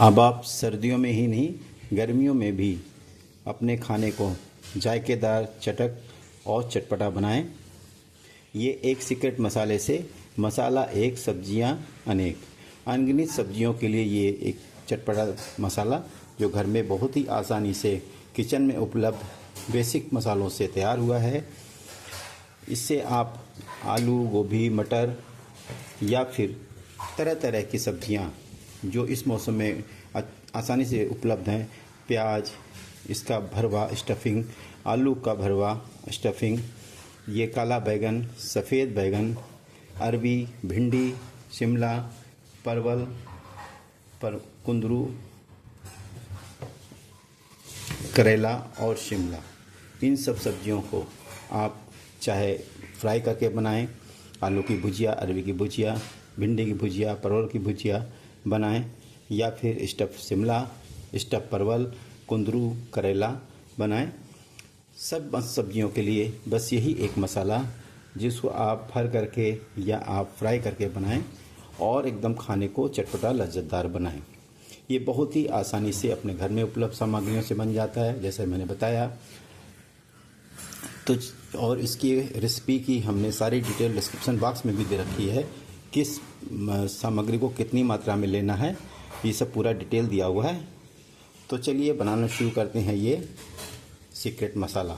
अब आप सर्दियों में ही नहीं गर्मियों में भी अपने खाने को जायकेदार, चटक और चटपटा बनाएं। ये एक सीक्रेट मसाले से मसाला एक, सब्जियां अनेक, अनगिनत सब्जियों के लिए ये एक चटपटा मसाला जो घर में बहुत ही आसानी से किचन में उपलब्ध बेसिक मसालों से तैयार हुआ है। इससे आप आलू, गोभी, मटर या फिर तरह तरह की सब्जियां जो इस मौसम में आसानी से उपलब्ध हैं, प्याज, इसका भरवा स्टफिंग, आलू का भरवा स्टफिंग, ये काला बैगन, सफ़ेद बैगन, अरबी, भिंडी, शिमला, परवल, कुंदरू, करेला और शिमला, इन सब सब्जियों को आप चाहे फ्राई करके बनाएं, आलू की भुजिया, अरबी की भुजिया, भिंडी की भुजिया, परवल की भुजिया बनाएं, या फिर स्टफ़ शिमला, स्टफ़ परवल, कुंदरू, करेला बनाएं। सब सब्जियों के लिए बस यही एक मसाला जिसको आप भर करके या आप फ्राई करके बनाएं और एकदम खाने को चटपटा लज्जतदार बनाएं। ये बहुत ही आसानी से अपने घर में उपलब्ध सामग्रियों से बन जाता है, जैसे मैंने बताया। तो और इसकी रेसिपी की हमने सारी डिटेल डिस्क्रिप्शन बॉक्स में भी दे रखी है, किस सामग्री को कितनी मात्रा में लेना है, ये सब पूरा डिटेल दिया हुआ है। तो चलिए बनाना शुरू करते हैं ये सीक्रेट मसाला।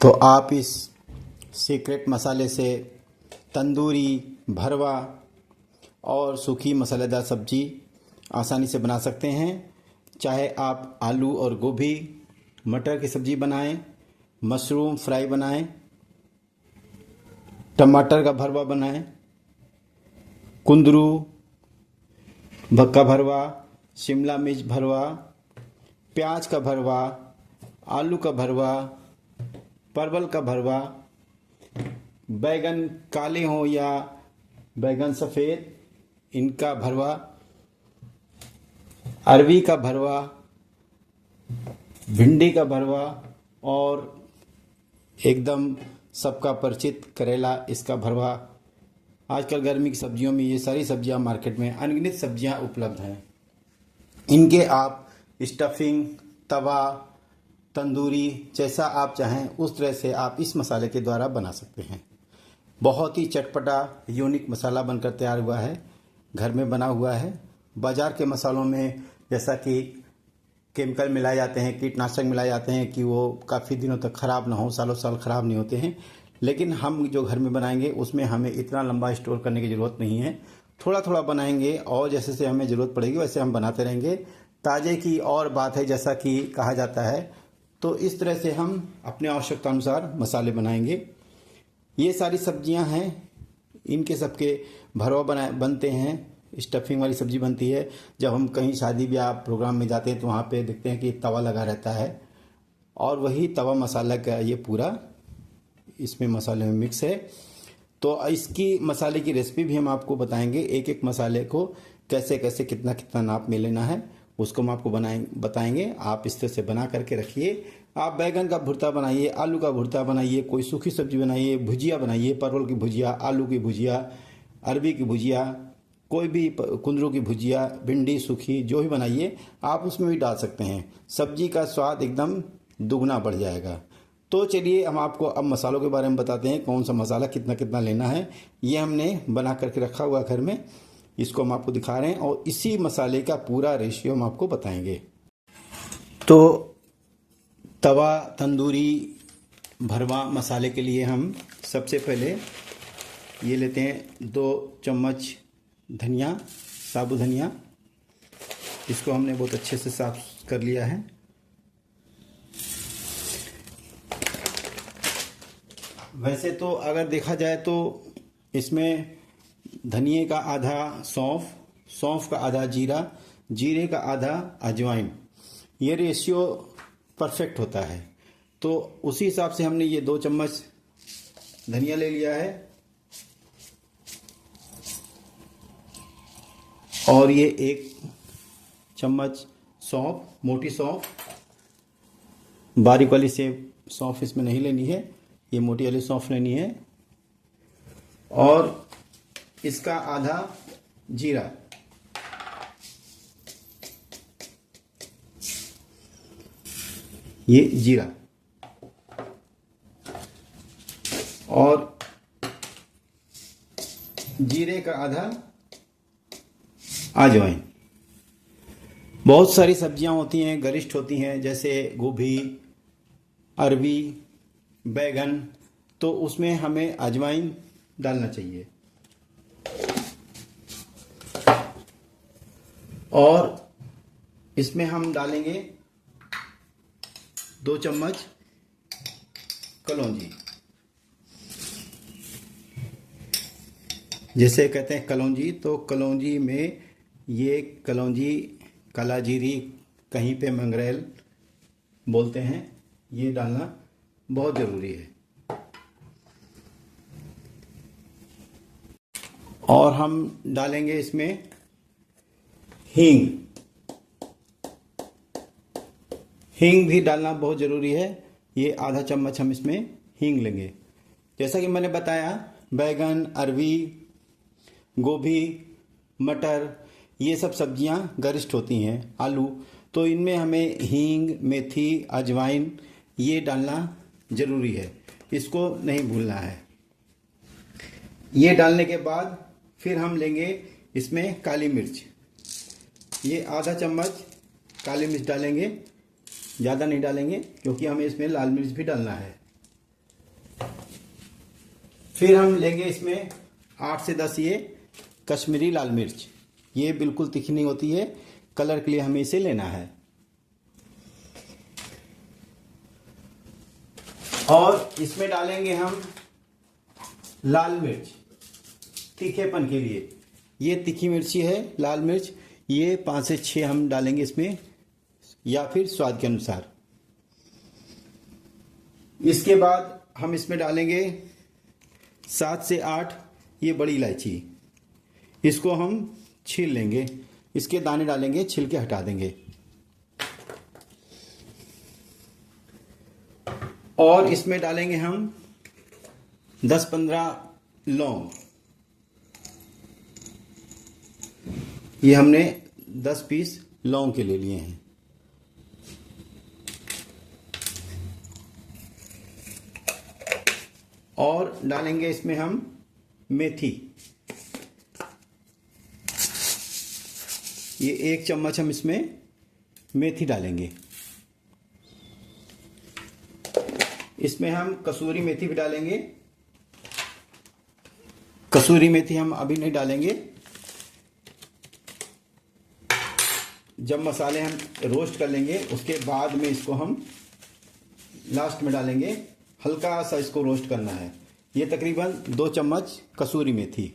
तो आप इस सीक्रेट मसाले से तंदूरी, भरवा और सूखी मसालेदार सब्जी आसानी से बना सकते हैं। चाहे आप आलू और गोभी, मटर की सब्ज़ी बनाएं, मशरूम फ्राई बनाएं, टमाटर का भरवा बनाएं, कुंदरू का भरवा, शिमला मिर्च भरवा, प्याज का भरवा, आलू का भरवा, परवल का भरवा, बैगन काले हो या बैगन सफ़ेद, इनका भरवा, अरबी का भरवा, भिंडी का भरवा और एकदम सबका परिचित करेला, इसका भरवा। आजकल गर्मी की सब्जियों में ये सारी सब्जियां मार्केट में अनगिनत सब्जियां उपलब्ध हैं। इनके आप स्टफिंग, तवा, तंदूरी, जैसा आप चाहें उस तरह से आप इस मसाले के द्वारा बना सकते हैं। बहुत ही चटपटा यूनिक मसाला बनकर तैयार हुआ है, घर में बना हुआ है। बाज़ार के मसालों में जैसा कि केमिकल मिलाए जाते हैं, कीटनाशक मिलाए जाते हैं कि वो काफ़ी दिनों तक ख़राब ना हो, सालों साल ख़राब नहीं होते हैं। लेकिन हम जो घर में बनाएंगे उसमें हमें इतना लंबा स्टोर करने की ज़रूरत नहीं है। थोड़ा थोड़ा बनाएंगे और जैसे जैसे हमें ज़रूरत पड़ेगी वैसे हम बनाते रहेंगे। ताज़े की और बात है, जैसा कि कहा जाता है। तो इस तरह से हम अपने आवश्यकता अनुसार मसाले बनाएंगे। ये सारी सब्जियां हैं, इनके सबके भरवा बनते हैं। स्टफिंग वाली सब्ज़ी बनती है जब हम कहीं शादी ब्याह प्रोग्राम में जाते हैं तो वहाँ पे देखते हैं कि तवा लगा रहता है और वही तवा मसाला का ये पूरा इसमें मसाले में मिक्स है। तो इसकी मसाले की रेसिपी भी हम आपको बताएंगे, एक एक मसाले को कैसे कैसे कितना कितना नाप में लेना है उसको हम आपको बताएंगे। आप इस तरह से बना करके रखिए। आप बैगन का भुर्ता बनाइए, आलू का भुर्ता बनाइए, कोई सूखी सब्जी बनाइए, भुजिया बनाइए, परवल की भुजिया, आलू की भुजिया, अरबी की भुजिया, कोई भी कुंदरू की भुजिया, भिंडी सूखी, जो भी बनाइए आप उसमें भी डाल सकते हैं। सब्जी का स्वाद एकदम दुगना बढ़ जाएगा। तो चलिए हम आपको अब मसालों के बारे में बताते हैं, कौन सा मसाला कितना कितना लेना है। ये हमने बना करके रखा हुआ घर में, इसको हम आपको दिखा रहे हैं और इसी मसाले का पूरा रेशियो हम आपको बताएंगे। तो तवा तंदूरी भरवा मसाले के लिए हम सबसे पहले ये लेते हैं 2 चम्मच धनिया, साबुत धनिया। इसको हमने बहुत अच्छे से साफ कर लिया है। वैसे तो अगर देखा जाए तो इसमें धनिए का आधा सौंफ, सौंफ का आधा जीरा, जीरे का आधा अजवाइन, ये रेशियो परफेक्ट होता है। तो उसी हिसाब से हमने ये 2 चम्मच धनिया ले लिया है और ये 1 चम्मच सौंफ, मोटी सौंफ, बारीक वाली से सौंफ इसमें नहीं लेनी है, ये मोटी वाली सौंफ लेनी है। और इसका आधा जीरा, ये जीरा और जीरे का आधा अजवाइन। बहुत सारी सब्जियां होती हैं, गरिष्ठ होती हैं, जैसे गोभी, अरवी, बैगन, तो उसमें हमें अजवाइन डालना चाहिए। और इसमें हम डालेंगे 2 चम्मच कलौंजी, जैसे कहते हैं कलौंजी, तो कलौंजी में ये कलौंजी, काला जीरी, कहीं पे मंगरेल बोलते हैं, ये डालना बहुत ज़रूरी है। और हम डालेंगे इसमें हींग। हींग भी डालना बहुत ज़रूरी है। ये आधा चम्मच हम इसमें हींग लेंगे। जैसा कि मैंने बताया, बैगन, अरवी, गोभी, मटर, ये सब सब्जियां गरिष्ठ होती हैं, आलू, तो इनमें हमें हींग, मेथी, अजवाइन ये डालना ज़रूरी है, इसको नहीं भूलना है। ये डालने के बाद फिर हम लेंगे इसमें काली मिर्च। ये आधा चम्मच काली मिर्च डालेंगे, ज़्यादा नहीं डालेंगे क्योंकि हमें इसमें लाल मिर्च भी डालना है। फिर हम लेंगे इसमें 8 से 10 ये कश्मीरी लाल मिर्च। ये बिल्कुल तीखी नहीं होती है, कलर के लिए हमें इसे लेना है। और इसमें डालेंगे हम लाल मिर्च, तीखेपन के लिए। ये तीखी मिर्ची है, लाल मिर्च, ये 5 से 6 हम डालेंगे इसमें, या फिर स्वाद के अनुसार। इसके बाद हम इसमें डालेंगे 7 से 8 ये बड़ी इलायची। इसको हम छील लेंगे, इसके दाने डालेंगे, छिलके हटा देंगे। और इसमें डालेंगे हम 10-15 लौंग। ये हमने 10 पीस लौंग के ले लिए हैं। और डालेंगे इसमें हम मेथी। ये 1 चम्मच हम इसमें मेथी डालेंगे। इसमें हम कसूरी मेथी भी डालेंगे। कसूरी मेथी हम अभी नहीं डालेंगे, जब मसाले हम रोस्ट कर लेंगे उसके बाद में इसको हम लास्ट में डालेंगे। हल्का सा इसको रोस्ट करना है। ये तकरीबन 2 चम्मच कसूरी मेथी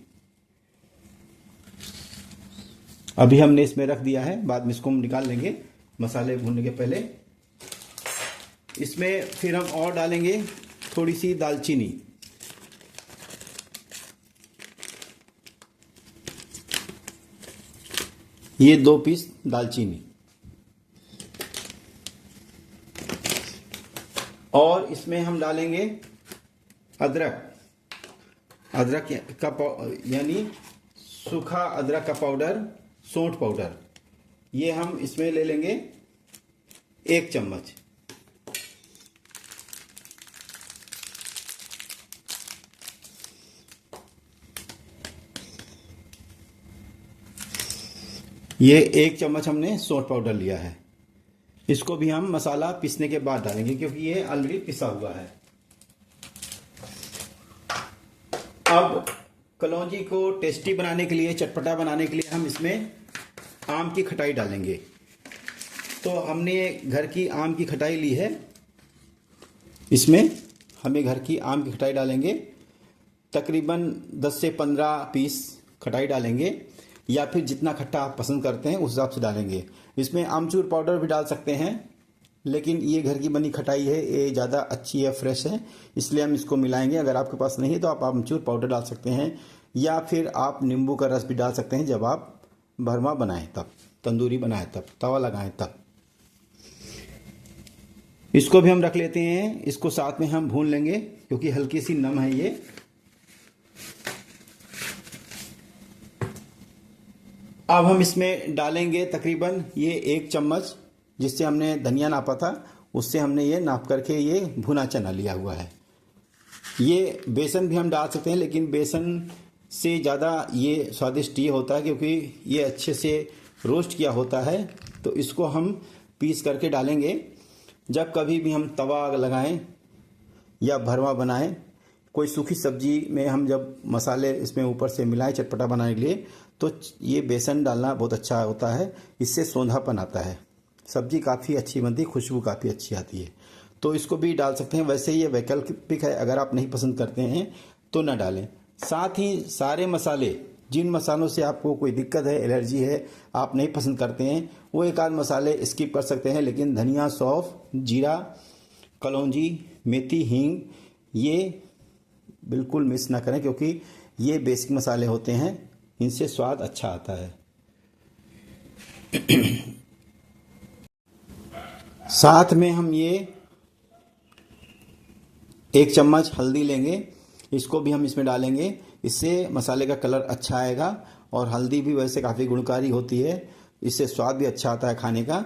अभी हमने इसमें रख दिया है, बाद में इसको हम निकाल लेंगे मसाले भूनने के पहले। इसमें फिर हम और डालेंगे थोड़ी सी दालचीनी। ये 2 पीस दालचीनी। और इसमें हम डालेंगे अदरक। अदरक का यानी सूखा अदरक का पाउडर, सौंठ पाउडर, ये हम इसमें ले लेंगे 1 चम्मच। ये 1 चम्मच हमने सौंठ पाउडर लिया है। इसको भी हम मसाला पीसने के बाद डालेंगे क्योंकि ये ऑलरेडी पिसा हुआ है। अब कलौंजी को टेस्टी बनाने के लिए, चटपटा बनाने के लिए हम इसमें आम की खटाई डालेंगे। तो हमने घर की आम की खटाई ली है, इसमें हमें घर की आम की खटाई डालेंगे। तकरीबन 10 से 15 पीस खटाई डालेंगे, या फिर जितना खट्टा आप पसंद करते हैं उस हिसाब से डालेंगे। इसमें आमचूर पाउडर भी डाल सकते हैं, लेकिन ये घर की बनी खटाई है, ये ज़्यादा अच्छी है, फ्रेश है, इसलिए हम इसको मिलाएंगे। अगर आपके पास नहीं है तो आप आमचूर पाउडर डाल सकते हैं, या फिर आप नींबू का रस भी डाल सकते हैं जब आप भरमा बनाएं तब, तंदूरी बनाएं तब, तवा लगाएं तब। इसको भी हम रख लेते हैं, इसको साथ में हम भून लेंगे क्योंकि हल्की सी नम है ये। अब हम इसमें डालेंगे तकरीबन ये 1 चम्मच, जिससे हमने धनिया नापा था उससे हमने ये नाप करके ये भुना चना लिया हुआ है। ये बेसन भी हम डाल सकते हैं, लेकिन बेसन से ज़्यादा ये स्वादिष्ट ये होता है क्योंकि ये अच्छे से रोस्ट किया होता है। तो इसको हम पीस करके डालेंगे। जब कभी भी हम तवा लगाएं या भरवा बनाएं, कोई सूखी सब्जी में हम जब मसाले इसमें ऊपर से मिलाएं चटपटा बनाने के लिए, तो ये बेसन डालना बहुत अच्छा होता है। इससे सोंधापन आता है, सब्जी काफ़ी अच्छी बनती है, खुशबू काफ़ी अच्छी आती है। तो इसको भी डाल सकते हैं। वैसे ये वैकल्पिक है, अगर आप नहीं पसंद करते हैं तो ना डालें। साथ ही सारे मसाले, जिन मसालों से आपको कोई दिक्कत है, एलर्जी है, आप नहीं पसंद करते हैं, वो एक आध मसाले स्किप कर सकते हैं। लेकिन धनिया, सौंफ, जीरा, कलौंजी, मेथी, हींग, ये बिल्कुल मिस ना करें क्योंकि ये बेसिक मसाले होते हैं, इनसे स्वाद अच्छा आता है। साथ में हम ये 1 चम्मच हल्दी लेंगे, इसको भी हम इसमें डालेंगे। इससे मसाले का कलर अच्छा आएगा और हल्दी भी वैसे काफ़ी गुणकारी होती है, इससे स्वाद भी अच्छा आता है खाने का।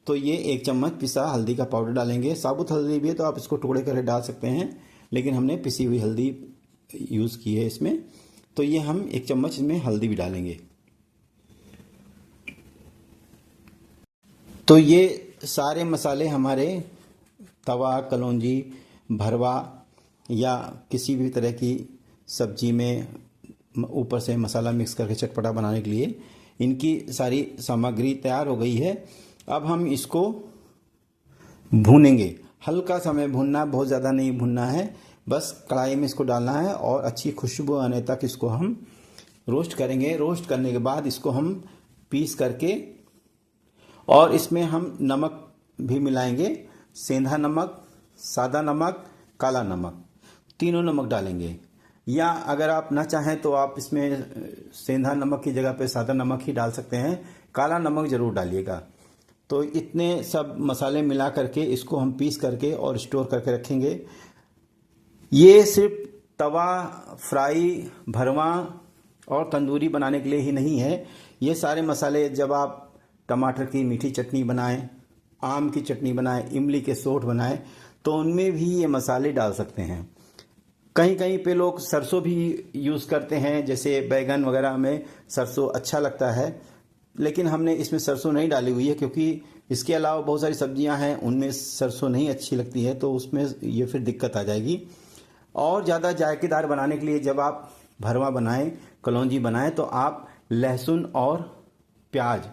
तो ये 1 चम्मच पिसा हल्दी का पाउडर डालेंगे। साबुत हल्दी भी है तो आप इसको टुकड़े करके डाल सकते हैं, लेकिन हमने पिसी हुई हल्दी यूज़ की है इसमें। तो ये हम 1 चम्मच इसमें हल्दी भी डालेंगे। तो ये सारे मसाले हमारे तवा, कलौंजी, भरवा या किसी भी तरह की सब्जी में ऊपर से मसाला मिक्स करके चटपटा बनाने के लिए इनकी सारी सामग्री तैयार हो गई है। अब हम इसको भूनेंगे। हल्का समय भूनना, बहुत ज़्यादा नहीं भूनना है, बस कढ़ाई में इसको डालना है और अच्छी खुशबू आने तक इसको हम रोस्ट करेंगे। रोस्ट करने के बाद इसको हम पीस करके, और इसमें हम नमक भी मिलाएंगे। सेंधा नमक, सादा नमक, काला नमक, तीनों नमक डालेंगे। या अगर आप ना चाहें तो आप इसमें सेंधा नमक की जगह पे सादा नमक ही डाल सकते हैं, काला नमक ज़रूर डालिएगा। तो इतने सब मसाले मिला करके इसको हम पीस करके और स्टोर करके रखेंगे। ये सिर्फ तवा, फ्राई, भरवा और तंदूरी बनाने के लिए ही नहीं है। ये सारे मसाले जब आप टमाटर की मीठी चटनी बनाएं, आम की चटनी बनाएं, इमली के सोठ बनाएं, तो उनमें भी ये मसाले डाल सकते हैं। कहीं कहीं पे लोग सरसों भी यूज़ करते हैं, जैसे बैगन वगैरह में सरसों अच्छा लगता है, लेकिन हमने इसमें सरसों नहीं डाली हुई है क्योंकि इसके अलावा बहुत सारी सब्जियां हैं उनमें सरसों नहीं अच्छी लगती है, तो उसमें ये फिर दिक्कत आ जाएगी। और ज़्यादा जायकेदार बनाने के लिए जब आप भरवा बनाएं, कलौंजी बनाएं, तो आप लहसुन और प्याज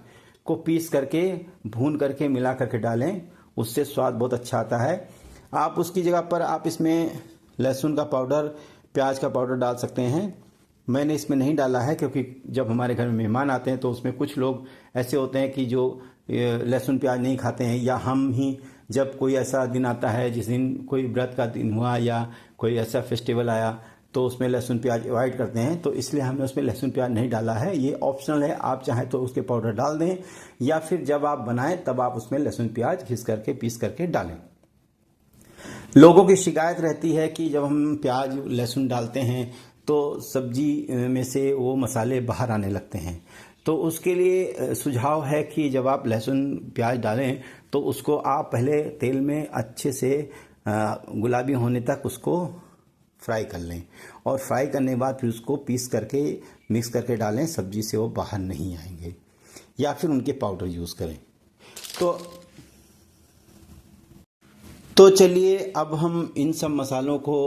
को पीस करके भून करके मिला करके डालें, उससे स्वाद बहुत अच्छा आता है। आप उसकी जगह पर आप इसमें लहसुन का पाउडर, प्याज का पाउडर डाल सकते हैं। मैंने इसमें नहीं डाला है क्योंकि जब हमारे घर में मेहमान आते हैं तो उसमें कुछ लोग ऐसे होते हैं कि जो लहसुन प्याज नहीं खाते हैं, या हम ही जब कोई ऐसा दिन आता है जिस दिन कोई व्रत का दिन हुआ या कोई ऐसा फेस्टिवल आया तो उसमें लहसुन प्याज अवॉइड करते हैं, तो इसलिए हमने उसमें लहसुन प्याज नहीं डाला है। ये ऑप्शनल है, आप चाहें तो उसके पाउडर डाल दें, या फिर जब आप बनाएं तब आप उसमें लहसुन प्याज घिस करके पीस करके डालें। लोगों की शिकायत रहती है कि जब हम प्याज लहसुन डालते हैं तो सब्जी में से वो मसाले बाहर आने लगते हैं। तो उसके लिए सुझाव है कि जब आप लहसुन प्याज डालें तो उसको आप पहले तेल में अच्छे से गुलाबी होने तक उसको फ्राई कर लें, और फ्राई करने के बाद फिर उसको पीस करके मिक्स करके डालें, सब्जी से वो बाहर नहीं आएंगे, या फिर उनके पाउडर यूज़ करें। तो चलिए अब हम इन सब मसालों को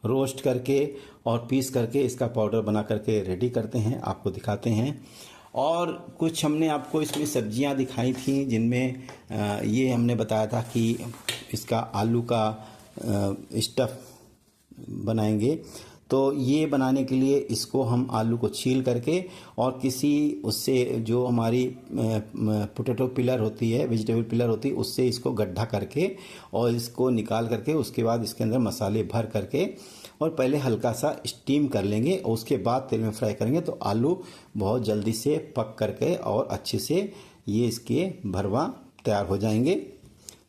रोस्ट करके और पीस करके इसका पाउडर बना करके रेडी करते हैं, आपको दिखाते हैं। और कुछ हमने आपको इसमें सब्जियां दिखाई थी जिनमें ये हमने बताया था कि इसका आलू का स्टफ़ बनाएंगे। तो ये बनाने के लिए इसको हम आलू को छील करके और किसी उससे जो हमारी पोटैटो पिलर होती है, वेजिटेबल पिलर होती है, उससे इसको गड्ढा करके और इसको निकाल करके उसके बाद इसके अंदर मसाले भर करके और पहले हल्का सा स्टीम कर लेंगे और उसके बाद तेल में फ्राई करेंगे, तो आलू बहुत जल्दी से पक करके और अच्छे से ये इसके भरवा तैयार हो जाएंगे।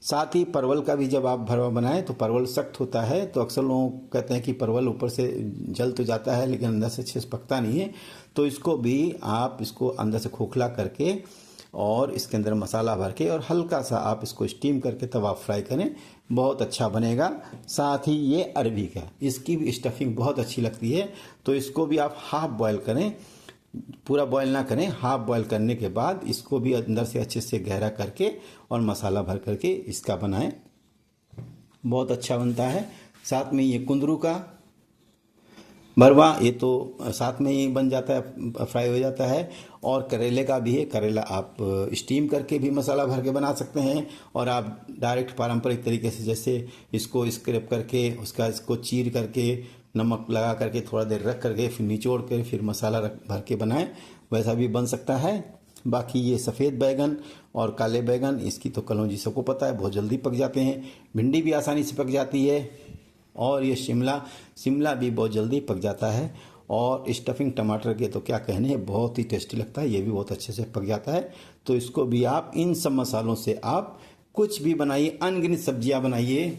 साथ ही परवल का भी जब आप भरवा बनाएं तो परवल सख्त होता है, तो अक्सर लोग कहते हैं कि परवल ऊपर से जल तो जाता है लेकिन अंदर से अच्छे से पकता नहीं है, तो इसको भी आप इसको अंदर से खोखला करके और इसके अंदर मसाला भर के और हल्का सा आप इसको स्टीम करके तब आप फ्राई करें, बहुत अच्छा बनेगा। साथ ही ये अरबी का, इसकी भी स्टफिंग बहुत अच्छी लगती है। तो इसको भी आप हाफ बॉयल करें, पूरा बॉयल ना करें, हाफ बॉयल करने के बाद इसको भी अंदर से अच्छे से गहरा करके और मसाला भर करके इसका बनाएं, बहुत अच्छा बनता है। साथ में ये कुंदरू का भरवा, ये तो साथ में ही बन जाता है, फ्राई हो जाता है। और करेले का भी है, करेला आप स्टीम करके भी मसाला भर के बना सकते हैं, और आप डायरेक्ट पारंपरिक तरीके से जैसे इसको स्क्रैप करके उसका इसको चीर करके नमक लगा करके थोड़ा देर रख करके फिर निचोड़ कर फिर मसाला भर के बनाएं, वैसा भी बन सकता है। बाकी ये सफ़ेद बैगन और काले बैगन, इसकी तो कलौंजी सबको पता है, बहुत जल्दी पक जाते हैं। भिंडी भी आसानी से पक जाती है, और ये शिमला भी बहुत जल्दी पक जाता है। और स्टफिंग टमाटर के तो क्या कहने हैं, बहुत ही टेस्टी लगता है, ये भी बहुत अच्छे से पक जाता है। तो इसको भी आप इन सब मसालों से आप कुछ भी बनाइए, अनगिनत सब्जियां बनाइए,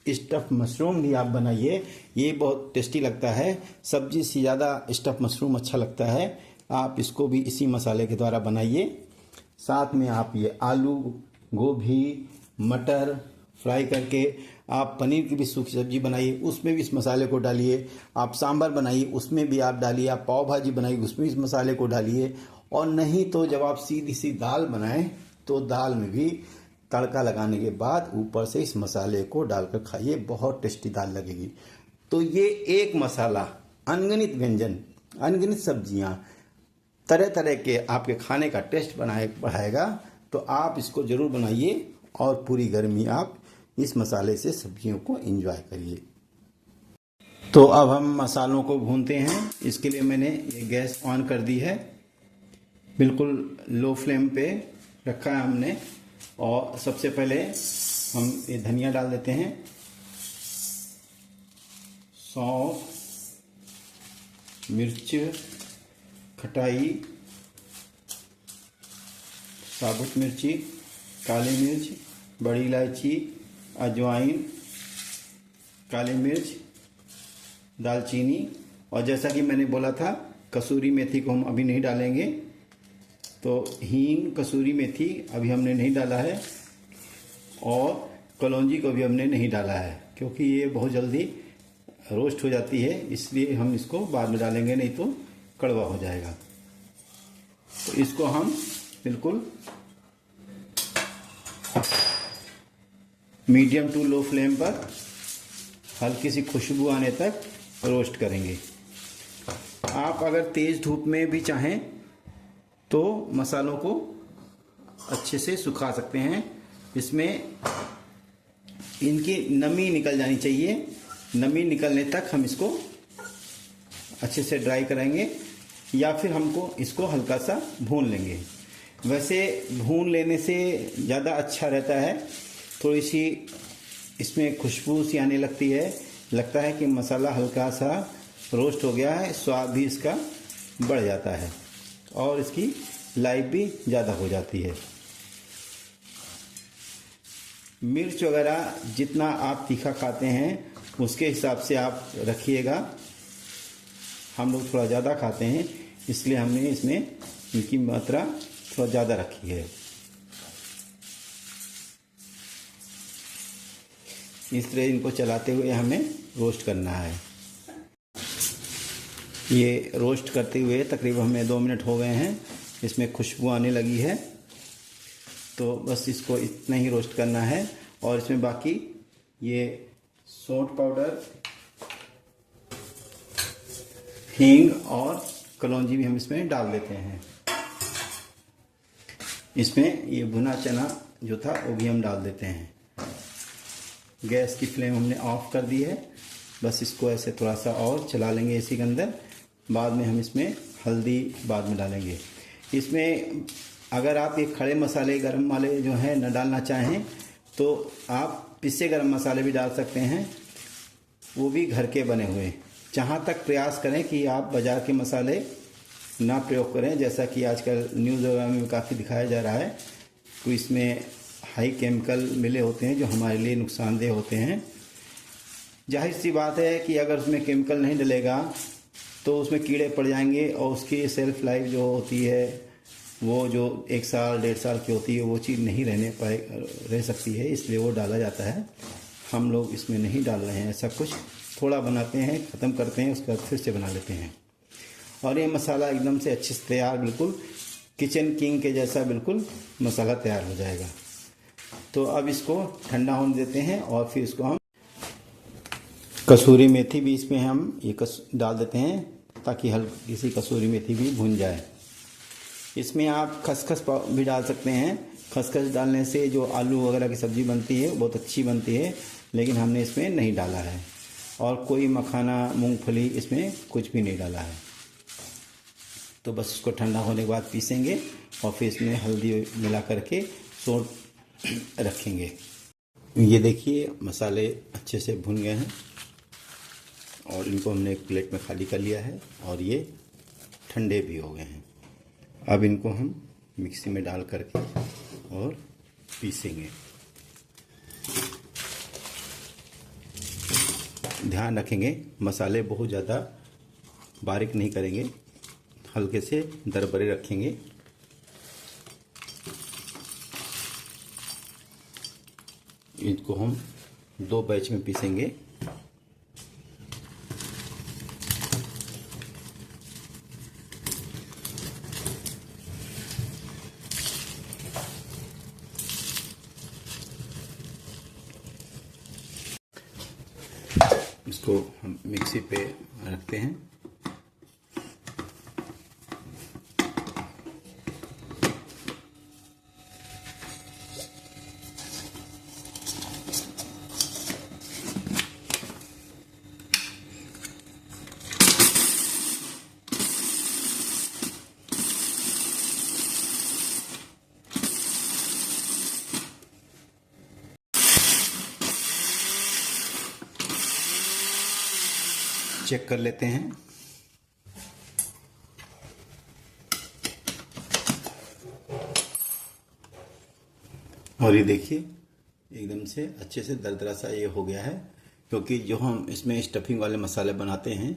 स्टफ मशरूम भी आप बनाइए, ये बहुत टेस्टी लगता है। सब्जी से ज़्यादा स्टफ मशरूम अच्छा लगता है। आप इसको भी इसी मसाले के द्वारा बनाइए। साथ में आप ये आलू, गोभी, मटर फ्राई करके आप पनीर की भी सूखी सब्जी बनाइए, उसमें भी इस मसाले को डालिए। आप सांभर बनाइए, उसमें भी आप डालिए। आप पाव भाजी बनाइए, उसमें इस मसाले को डालिए। और नहीं तो जब आप सीधी सी दाल बनाएं तो दाल में भी तड़का लगाने के बाद ऊपर से इस मसाले को डालकर खाइए, बहुत टेस्टी दाल लगेगी। तो ये एक मसाला अनगिनत व्यंजन, अनगिनत सब्जियां, तरह तरह के आपके खाने का टेस्ट बढ़ाएगा। तो आप इसको ज़रूर बनाइए और पूरी गर्मी आप इस मसाले से सब्जियों को एंजॉय करिए। तो अब हम मसालों को भूनते हैं। इसके लिए मैंने ये गैस ऑन कर दी है, बिल्कुल लो फ्लेम पे रखा है हमने। और सबसे पहले हम ये धनिया डाल देते हैं, सौंफ, मिर्च, खटाई, साबुत मिर्ची, काली मिर्च, बड़ी इलायची, अजवाइन, काली मिर्च, दालचीनी। और जैसा कि मैंने बोला था, कसूरी मेथी को हम अभी नहीं डालेंगे। तो हींग, कसूरी मेथी अभी हमने नहीं डाला है, और कलौंजी को भी हमने नहीं डाला है, क्योंकि ये बहुत जल्दी रोस्ट हो जाती है, इसलिए हम इसको बाद में डालेंगे, नहीं तो कड़वा हो जाएगा। तो इसको हम बिल्कुल मीडियम टू लो फ्लेम पर हल्की सी खुशबू आने तक रोस्ट करेंगे। आप अगर तेज़ धूप में भी चाहें तो मसालों को अच्छे से सुखा सकते हैं। इसमें इनकी नमी निकल जानी चाहिए, नमी निकलने तक हम इसको अच्छे से ड्राई करेंगे, या फिर हमको इसको हल्का सा भून लेंगे। वैसे भून लेने से ज़्यादा अच्छा रहता है, थोड़ी सी इसमें खुशबू सी आने लगती है, लगता है कि मसाला हल्का सा रोस्ट हो गया है, स्वाद भी इसका बढ़ जाता है और इसकी लाइफ भी ज़्यादा हो जाती है। मिर्च वगैरह जितना आप तीखा खाते हैं उसके हिसाब से आप रखिएगा। हम लोग थोड़ा ज़्यादा खाते हैं, इसलिए हमने इसमें इनकी मात्रा थोड़ा ज़्यादा रखी है। इस तरह इनको चलाते हुए हमें रोस्ट करना है। ये रोस्ट करते हुए तकरीबन हमें 2 मिनट हो गए हैं, इसमें खुशबू आने लगी है। तो बस इसको इतना ही रोस्ट करना है। और इसमें बाकी ये सौंठ पाउडर, हींग और कलौंजी भी हम इसमें डाल देते हैं। इसमें ये भुना चना जो था वो भी हम डाल देते हैं। गैस की फ्लेम हमने ऑफ कर दी है, बस इसको ऐसे थोड़ा सा और चला लेंगे इसी के अंदर। बाद में हम इसमें हल्दी बाद में डालेंगे। इसमें अगर आप ये खड़े मसाले गरम वाले जो हैं न डालना चाहें तो आप पिसे गरम मसाले भी डाल सकते हैं, वो भी घर के बने हुए। जहाँ तक प्रयास करें कि आप बाज़ार के मसाले ना प्रयोग करें, जैसा कि आजकल न्यूज़ वगैरह में काफ़ी दिखाया जा रहा है, तो इसमें हाई केमिकल मिले होते हैं जो हमारे लिए नुकसानदेह होते हैं। जाहिर सी बात है कि अगर उसमें केमिकल नहीं डलेगा तो उसमें कीड़े पड़ जाएंगे और उसकी सेल्फ लाइफ जो होती है वो जो 1 साल 1.5 साल की होती है वो चीज़ नहीं रह सकती है, इसलिए वो डाला जाता है। हम लोग इसमें नहीं डाल रहे हैं ऐसा कुछ, थोड़ा बनाते हैं, ख़त्म करते हैं, उसके बाद फिर से बना लेते हैं। और ये मसाला एकदम से अच्छे से तैयार, बिल्कुल किचन किंग के जैसा बिल्कुल मसाला तैयार हो जाएगा। तो अब इसको ठंडा होने देते हैं और फिर इसको हम कसूरी मेथी भी इसमें हम डाल देते हैं, ताकि हल्की सी कसूरी मेथी भी भुन जाए। इसमें आप खसखस भी डाल सकते हैं। खसखस डालने से जो आलू वगैरह की सब्ज़ी बनती है बहुत अच्छी बनती है, लेकिन हमने इसमें नहीं डाला है। और कोई मखाना, मूंगफली, इसमें कुछ भी नहीं डाला है। तो बस इसको ठंडा होने के बाद पीसेंगे और फिर इसमें हल्दी मिला करके सोट रखेंगे। ये देखिए मसाले अच्छे से भुन गए हैं और इनको हमने एक प्लेट में खाली कर लिया है और ये ठंडे भी हो गए हैं। अब इनको हम मिक्सी में डाल करके और पीसेंगे। ध्यान रखेंगे मसाले बहुत ज़्यादा बारीक नहीं करेंगे, हल्के से दरबरे रखेंगे। इनको हम 2 बैच में पीसेंगे। इसको हम मिक्सी पे रखते हैं। चेक कर लेते हैं। और ये देखिए एकदम से अच्छे से दरदरा सा ये हो गया है, क्योंकि जो हम इसमें स्टफिंग वाले मसाले बनाते हैं,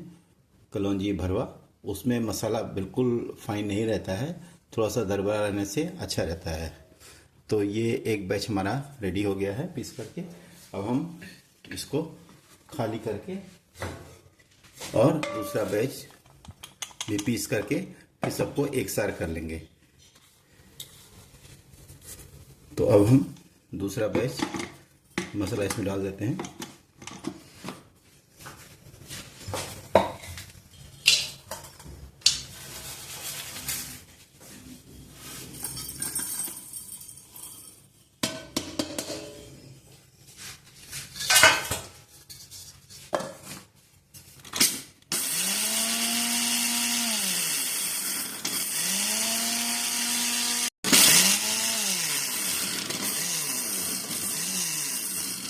कलौंजी भरवा, उसमें मसाला बिल्कुल फाइन नहीं रहता है, थोड़ा सा दरदरा रहने से अच्छा रहता है। तो ये एक बैच हमारा रेडी हो गया है पीस करके। अब हम इसको खाली करके और दूसरा बैच भी पीस करके फिर सबको एक सार कर लेंगे। तो अब हम दूसरा बैच मसाला इसमें डाल देते हैं।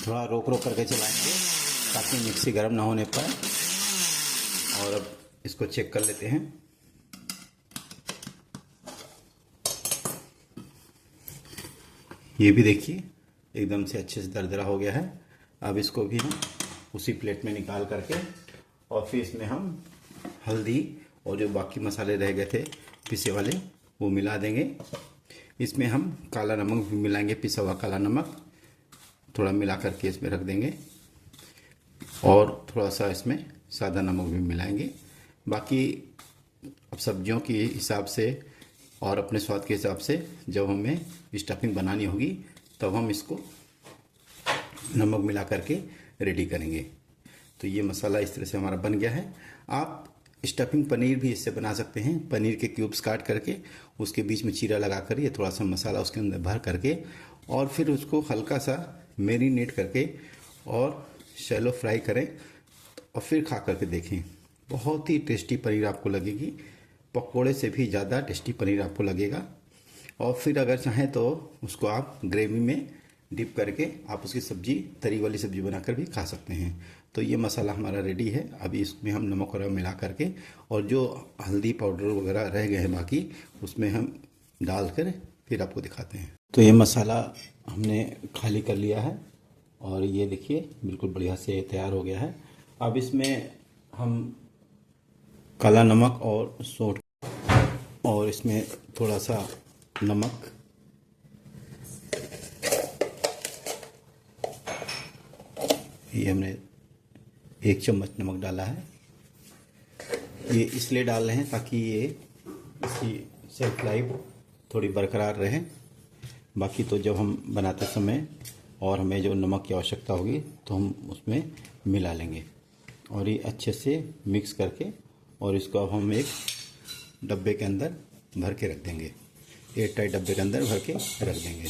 थोड़ा रोक रोक करके चलाएंगे ताकि मिक्सी गर्म ना होने पाए। और अब इसको चेक कर लेते हैं। ये भी देखिए एकदम से अच्छे से दरदरा हो गया है। अब इसको भी हम उसी प्लेट में निकाल करके और फिर इसमें हम हल्दी और जो बाकी मसाले रह गए थे पिसे वाले वो मिला देंगे। इसमें हम काला नमक भी मिलाएंगे, पिसा हुआ काला नमक थोड़ा मिला करके इसमें रख देंगे और थोड़ा सा इसमें सादा नमक भी मिलाएंगे। बाकी अब सब्जियों के हिसाब से और अपने स्वाद के हिसाब से जब हमें स्टफिंग बनानी होगी तब हम इसको नमक मिला करके रेडी करेंगे। तो ये मसाला इस तरह से हमारा बन गया है। आप स्टफिंग पनीर भी इससे बना सकते हैं। पनीर के क्यूब्स काट करके उसके बीच में चीरा लगा कर ये थोड़ा सा मसाला उसके अंदर भर करके और फिर उसको हल्का सा मैरिनेट करके और शैलो फ्राई करें और फिर खा करके देखें। बहुत ही टेस्टी पनीर आपको लगेगी, पकोड़े से भी ज़्यादा टेस्टी पनीर आपको लगेगा। और फिर अगर चाहें तो उसको आप ग्रेवी में डिप करके आप उसकी सब्जी, तरी वाली सब्जी बनाकर भी खा सकते हैं। तो ये मसाला हमारा रेडी है। अभी इसमें हम नमक वगैरह मिला करके और जो हल्दी पाउडर वगैरह रह गए हैं बाकी उसमें हम डाल कर फिर आपको दिखाते हैं। तो ये मसाला हमने खाली कर लिया है और ये देखिए बिल्कुल बढ़िया से तैयार हो गया है। अब इसमें हम काला नमक और सोंठ और इसमें थोड़ा सा नमक, ये हमने 1 चम्मच नमक डाला है। ये इसलिए डाल रहे हैं ताकि ये इसकी शेल्फ लाइफ थोड़ी बरकरार रहे। बाकी तो जब हम बनाते समय और हमें जो नमक की आवश्यकता होगी तो हम उसमें मिला लेंगे। और ये अच्छे से मिक्स करके और इसको अब हम एक डब्बे के अंदर भर के रख देंगे, एयर टाइट डब्बे के अंदर भर के रख देंगे।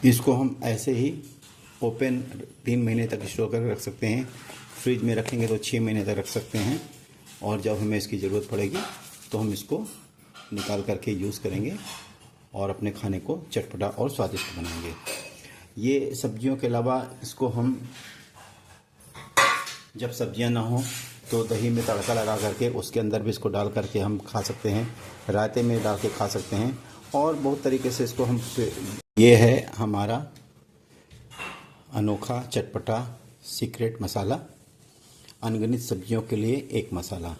इसको हम ऐसे ही ओपन 3 महीने तक स्टोर करके रख सकते हैं। फ्रिज में रखेंगे तो 6 महीने तक रख सकते हैं। और जब हमें इसकी ज़रूरत पड़ेगी तो हम इसको निकाल करके यूज़ करेंगे और अपने खाने को चटपटा और स्वादिष्ट बनाएंगे। ये सब्जियों के अलावा इसको हम जब सब्जियां ना हो तो दही में तड़का लगा करके उसके अंदर भी इसको डाल करके हम खा सकते हैं, रायते में डाल के खा सकते हैं और बहुत तरीके से इसको हम। ये है हमारा अनोखा चटपटा सीक्रेट मसाला, अनगिनत सब्जियों के लिए एक मसाला।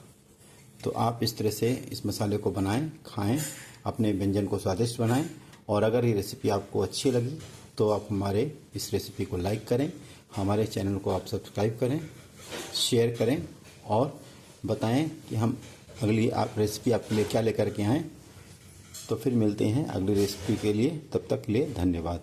तो आप इस तरह से इस मसाले को बनाएं, खाएं, अपने व्यंजन को स्वादिष्ट बनाएं। और अगर ये रेसिपी आपको अच्छी लगी तो आप हमारे इस रेसिपी को लाइक करें, हमारे चैनल को आप सब्सक्राइब करें, शेयर करें और बताएं कि हम अगली रेसिपी आपके लिए क्या लेकर के आएँ। तो फिर मिलते हैं अगली रेसिपी के लिए, तब तक के लिए धन्यवाद।